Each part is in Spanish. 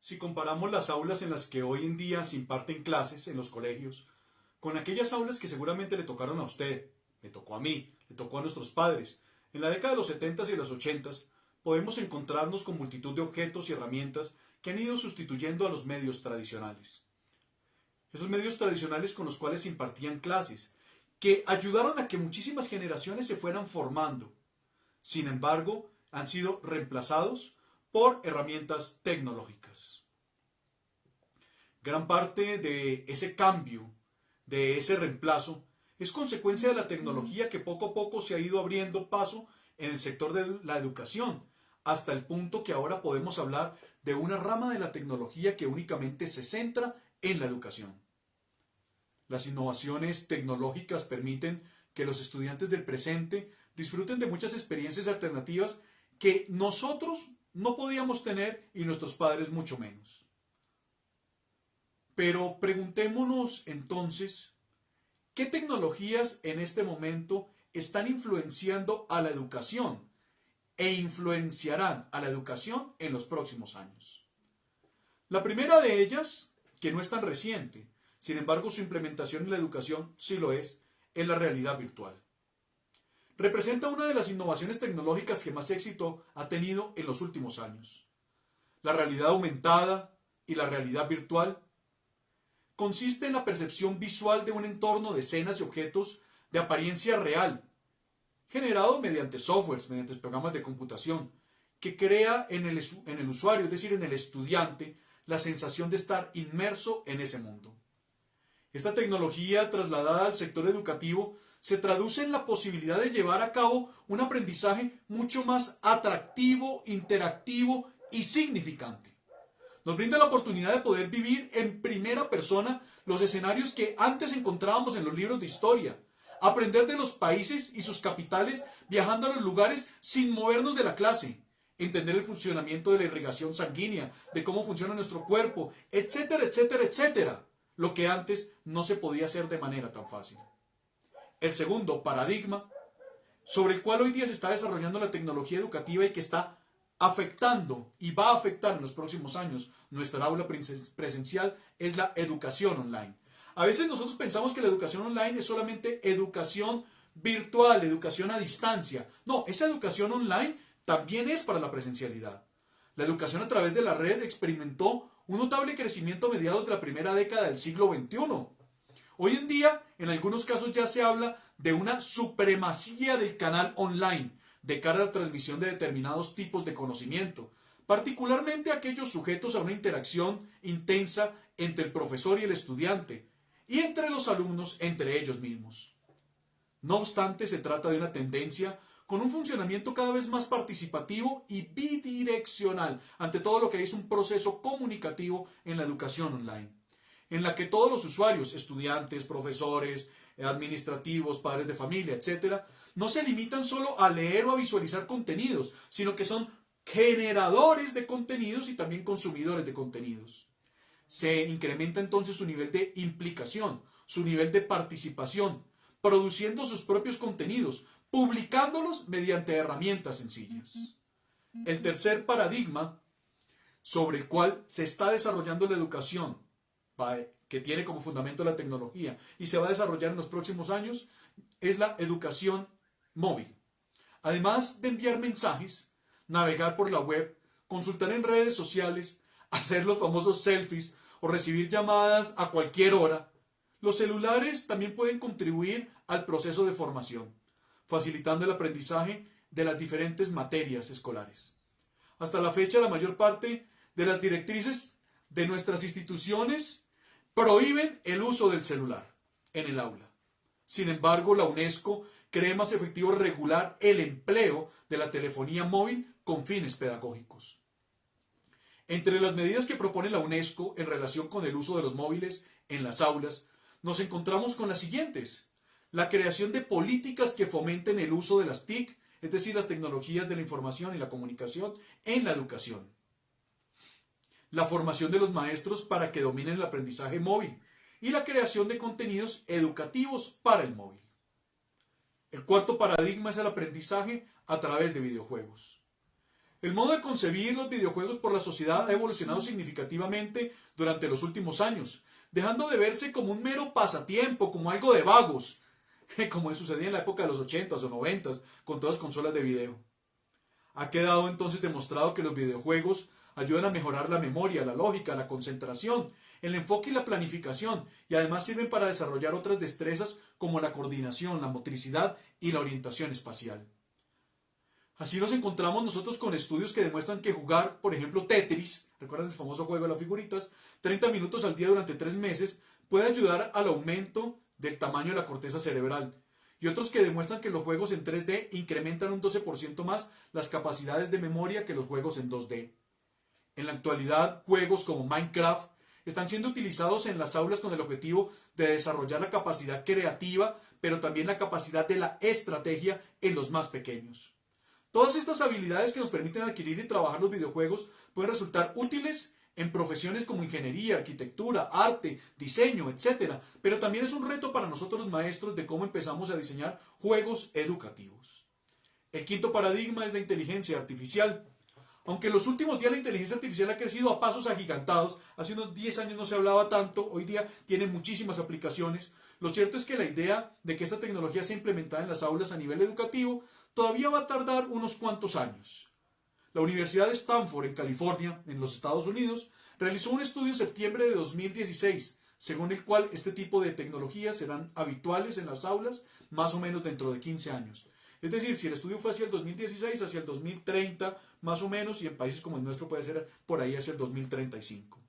Si comparamos las aulas en las que hoy en día se imparten clases en los colegios con aquellas aulas que seguramente le tocaron a usted, me tocó a mí, le tocó a nuestros padres, en la década de los 70 y los 80, podemos encontrarnos con multitud de objetos y herramientas que han ido sustituyendo a los medios tradicionales. Esos medios tradicionales con los cuales se impartían clases, que ayudaron a que muchísimas generaciones se fueran formando. Sin embargo, han sido reemplazados por herramientas tecnológicas. Gran parte de ese cambio, de ese reemplazo, es consecuencia de la tecnología que poco a poco se ha ido abriendo paso en el sector de la educación, hasta el punto que ahora podemos hablar de una rama de la tecnología que únicamente se centra en la educación. Las innovaciones tecnológicas permiten que los estudiantes del presente disfruten de muchas experiencias alternativas que nosotros no podíamos tener y nuestros padres mucho menos. Pero preguntémonos entonces, ¿qué tecnologías en este momento están influenciando a la educación e influenciarán a la educación en los próximos años? La primera de ellas, que no es tan reciente, sin embargo su implementación en la educación sí lo es la realidad virtual. Representa una de las innovaciones tecnológicas que más éxito ha tenido en los últimos años. La realidad aumentada y la realidad virtual consiste en la percepción visual de un entorno de escenas y objetos de apariencia real, generado mediante softwares, mediante programas de computación, que crea en el usuario, es decir, en el estudiante, la sensación de estar inmerso en ese mundo. Esta tecnología trasladada al sector educativo se traduce en la posibilidad de llevar a cabo un aprendizaje mucho más atractivo, interactivo y significante. Nos brinda la oportunidad de poder vivir en primera persona los escenarios que antes encontrábamos en los libros de historia, aprender de los países y sus capitales viajando a los lugares sin movernos de la clase, entender el funcionamiento de la irrigación sanguínea, de cómo funciona nuestro cuerpo, etcétera, etcétera, etcétera, lo que antes no se podía hacer de manera tan fácil. El segundo paradigma, sobre el cual hoy día se está desarrollando la tecnología educativa y que está afectando y va a afectar en los próximos años nuestra aula presencial, es la educación online. A veces nosotros pensamos que la educación online es solamente educación virtual, educación a distancia. No, esa educación online también es para la presencialidad. La educación a través de la red experimentó un notable crecimiento a mediados de la primera década del siglo XXI. Hoy en día, en algunos casos ya se habla de una supremacía del canal online de cara a la transmisión de determinados tipos de conocimiento, particularmente aquellos sujetos a una interacción intensa entre el profesor y el estudiante, y entre los alumnos entre ellos mismos. No obstante, se trata de una tendencia con un funcionamiento cada vez más participativo y bidireccional ante todo lo que es un proceso comunicativo en la educación online, en la que todos los usuarios, estudiantes, profesores, administrativos, padres de familia, etcétera, no se limitan solo a leer o a visualizar contenidos, sino que son generadores de contenidos y también consumidores de contenidos. Se incrementa entonces su nivel de implicación, su nivel de participación, produciendo sus propios contenidos, publicándolos mediante herramientas sencillas. El tercer paradigma sobre el cual se está desarrollando la educación, que tiene como fundamento la tecnología y se va a desarrollar en los próximos años, es la educación móvil. Además de enviar mensajes, navegar por la web, consultar en redes sociales, hacer los famosos selfies o recibir llamadas a cualquier hora, los celulares también pueden contribuir al proceso de formación, facilitando el aprendizaje de las diferentes materias escolares. Hasta la fecha, la mayor parte de las directrices de nuestras instituciones prohíben el uso del celular en el aula. Sin embargo, la UNESCO cree más efectivo regular el empleo de la telefonía móvil con fines pedagógicos. Entre las medidas que propone la UNESCO en relación con el uso de los móviles en las aulas, nos encontramos con las siguientes: la creación de políticas que fomenten el uso de las TIC, es decir, las tecnologías de la información y la comunicación, en la educación. La formación de los maestros para que dominen el aprendizaje móvil y la creación de contenidos educativos para el móvil. El cuarto paradigma es el aprendizaje a través de videojuegos. El modo de concebir los videojuegos por la sociedad ha evolucionado significativamente durante los últimos años, dejando de verse como un mero pasatiempo, como algo de vagos, como sucedía en la época de los 80s o 90s, con todas las consolas de video. Ha quedado entonces demostrado que los videojuegos ayudan a mejorar la memoria, la lógica, la concentración, el enfoque y la planificación, y además sirven para desarrollar otras destrezas como la coordinación, la motricidad y la orientación espacial. Así nos encontramos nosotros con estudios que demuestran que jugar, por ejemplo, Tetris, ¿recuerdan el famoso juego de las figuritas? 30 minutos al día durante 3 meses puede ayudar al aumento del tamaño de la corteza cerebral. Y otros que demuestran que los juegos en 3D incrementan un 12% más las capacidades de memoria que los juegos en 2D. En la actualidad, juegos como Minecraft están siendo utilizados en las aulas con el objetivo de desarrollar la capacidad creativa, pero también la capacidad de la estrategia en los más pequeños. Todas estas habilidades que nos permiten adquirir y trabajar los videojuegos pueden resultar útiles en profesiones como ingeniería, arquitectura, arte, diseño, etc. Pero también es un reto para nosotros los maestros de cómo empezamos a diseñar juegos educativos. El quinto paradigma es la inteligencia artificial. Aunque en los últimos días la inteligencia artificial ha crecido a pasos agigantados, hace unos 10 años no se hablaba tanto, hoy día tiene muchísimas aplicaciones. Lo cierto es que la idea de que esta tecnología sea implementada en las aulas a nivel educativo todavía va a tardar unos cuantos años. La Universidad de Stanford, en California, en los Estados Unidos, realizó un estudio en septiembre de 2016, según el cual este tipo de tecnologías serán habituales en las aulas más o menos dentro de 15 años. Es decir, si el estudio fue hacia el 2016, hacia el 2030, más o menos, y en países como el nuestro puede ser por ahí hacia el 2035.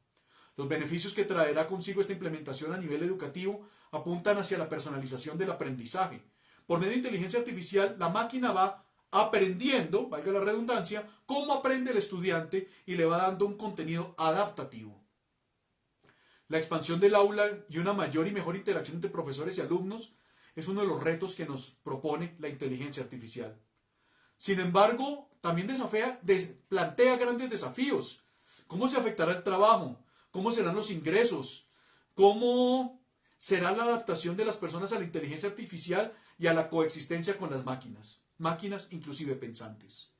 Los beneficios que traerá consigo esta implementación a nivel educativo apuntan hacia la personalización del aprendizaje. Por medio de inteligencia artificial, la máquina va aprendiendo, valga la redundancia, cómo aprende el estudiante y le va dando un contenido adaptativo. La expansión del aula y una mayor y mejor interacción entre profesores y alumnos es uno de los retos que nos propone la inteligencia artificial. Sin embargo, también plantea grandes desafíos. ¿Cómo se afectará el trabajo? ¿Cómo serán los ingresos? ¿Cómo será la adaptación de las personas a la inteligencia artificial y a la coexistencia con las máquinas inclusive pensantes?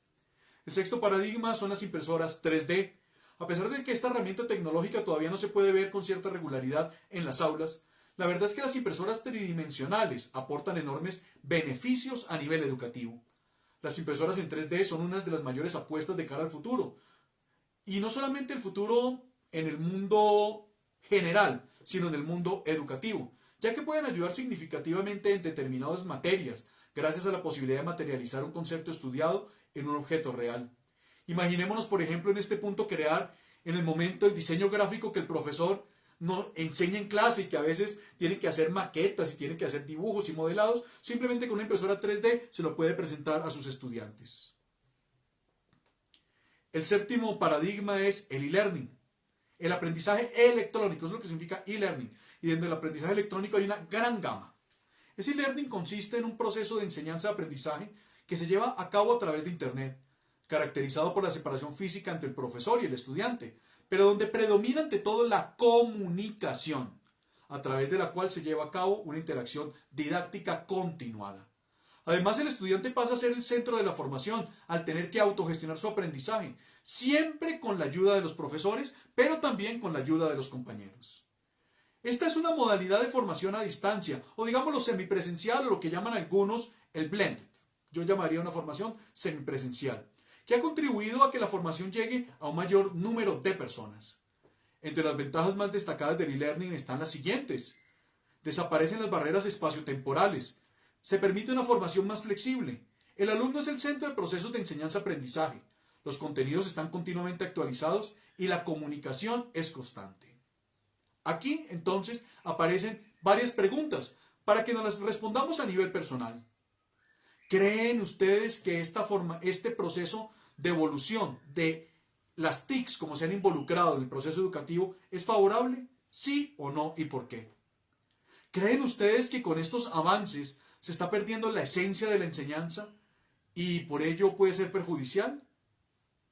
El sexto paradigma son las impresoras 3D. A pesar de que esta herramienta tecnológica todavía no se puede ver con cierta regularidad en las aulas, la verdad es que las impresoras tridimensionales aportan enormes beneficios a nivel educativo. Las impresoras en 3D son una de las mayores apuestas de cara al futuro. Y no solamente el futuro en el mundo general, sino en el mundo educativo, ya que pueden ayudar significativamente en determinadas materias, gracias a la posibilidad de materializar un concepto estudiado en un objeto real. Imaginémonos, por ejemplo, en este punto crear en el momento el diseño gráfico que el profesor no enseña en clase y que a veces tiene que hacer maquetas y tiene que hacer dibujos y modelados, simplemente con una impresora 3D se lo puede presentar a sus estudiantes. El séptimo paradigma es el e-learning, el aprendizaje electrónico, es lo que significa e-learning, y dentro del aprendizaje electrónico hay una gran gama. Ese e-learning consiste en un proceso de enseñanza-aprendizaje que se lleva a cabo a través de Internet, caracterizado por la separación física entre el profesor y el estudiante, pero donde predomina ante todo la comunicación, a través de la cual se lleva a cabo una interacción didáctica continuada. Además, el estudiante pasa a ser el centro de la formación al tener que autogestionar su aprendizaje, siempre con la ayuda de los profesores, pero también con la ayuda de los compañeros. Esta es una modalidad de formación a distancia, o digámoslo semipresencial, o lo que llaman algunos el blended. Yo llamaría una formación semipresencial, que ha contribuido a que la formación llegue a un mayor número de personas. Entre las ventajas más destacadas del e-learning están las siguientes. Desaparecen las barreras espaciotemporales. Se permite una formación más flexible. El alumno es el centro de procesos de enseñanza-aprendizaje. Los contenidos están continuamente actualizados y la comunicación es constante. Aquí, entonces, aparecen varias preguntas para que nos las respondamos a nivel personal. ¿Creen ustedes que este proceso de evolución de las TICs, como se han involucrado en el proceso educativo, es favorable? ¿Sí o no? ¿Y por qué? ¿Creen ustedes que con estos avances se está perdiendo la esencia de la enseñanza y por ello puede ser perjudicial?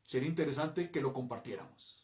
Sería interesante que lo compartiéramos.